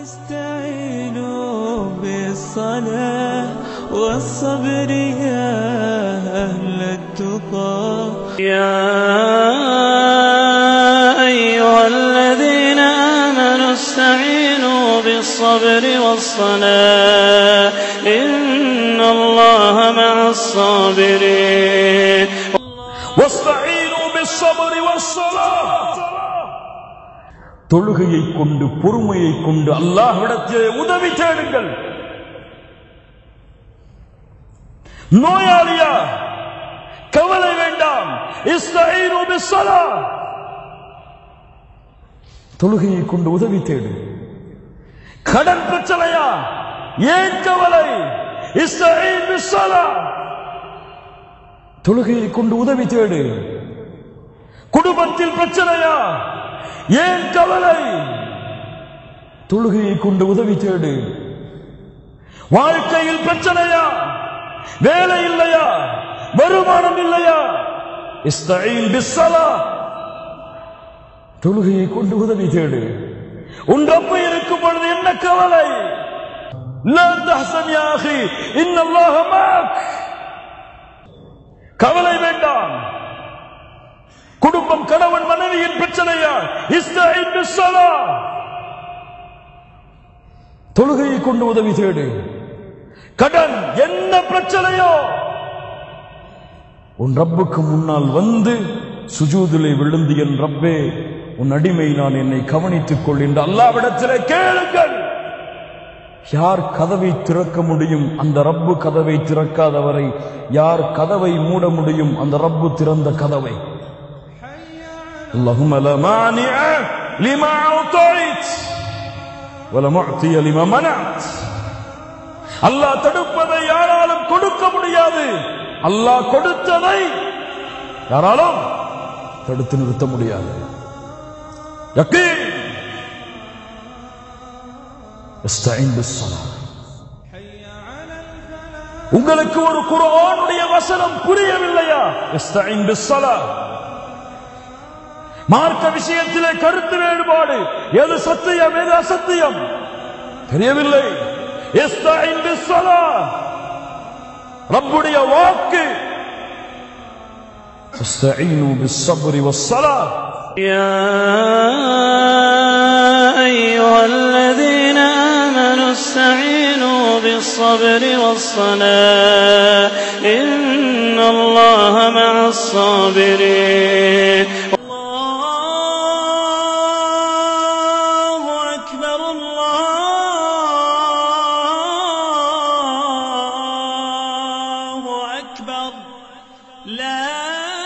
استعينوا بالصلاة والصبر يا أهل التقى يا أيها الذين آمنوا استعينوا بالصبر والصلاة إن الله مع الصابرين واستعينوا بالصبر والصلاة தொழுகையை கொண்டு பொறுமையை கொண்டு அல்லாஹ்விடத்திலே உதவி தேடுங்கள். நோயாளியா கவலை வேண்டாம். இஸ்தஈனு பிஸ்ஸலா தொழுகையை கொண்டு உதவி தேடு. கடன் பிரச்சனையா ஏன் கவலை? இஸ்தஈன் பிஸ்ஸலா தொழுகையை கொண்டு உதவி தேடு. குடும்பத்தில் பிரச்சனையா ஏன் கவலை? தொழுகையை கொண்டு உதவி தேடு. வாழ்க்கையில் பிரச்சனையா, வேலை இல்லையா, வருமானம் இல்லையா, இஸ்தஈன் பிஸ்ஸலா தொழுகையை கொண்டு உதவி தேடு. உன் ரப்பு இருக்கும் பொழுது என்ன கவலை? லா தஹ்சன் யா அகி இன்னல்லாஹ மஅக் கவலை வேண்டாம். குடும்பம் கணவன் மனைவியின் பிரச்சனையா, இஸ்தஈன் பிஸ்ஸலா தொழுகையை கொண்டு உதவி தேடு. கடன் என்ன பிரச்சனையோ உன் ரப்புக்கு முன்னால் வந்து சுஜூதிலே விழுந்து, என் ரப்பே உன் அடிமை நான், என்னை கவனித்துக் கொள் என்று அல்லாஹ்விடத்திலே கேளுங்கள். யார் கதவை திறக்க முடியும்? அந்த ரப்பு கதவை திறக்காதவரை யார் கதவை மூட முடியும்? அந்த ரப்பு திறந்த கதவை. اللهم لا مانع لما أعطيت ولا معطي لما منعت. அல்லாஹ் தடுப்பதை யாராலும் கொடுக்க முடியாது. அல்லாஹ் கொடுத்ததை யாராலும் தடுத்து நிறுத்த முடியாது. யகீன். இஸ்தஈன் பிஸ்ஸலா. உங்களுக்கு ஒரு குர்ஆனுடைய வசனம் புரியவில்லையா? இஸ்தஈன் பிஸ்ஸலா. மார்க்க விஷயத்திலே கருத்து வேறுபாடு, எது சத்தியம் எது அசத்தியம் தெரியவில்லை. இஸ்தஈன் பிஸ்ஸலா ரப்புடைய வாக்கு. இஸ்தஈனு பிஸ்ஸப்ரி வஸ்ஸலா. يا أيها الذين آمنوا استعينوا بالصبر والصلاة إن الله مع الصابرين. الله أكبر الله أكبر لا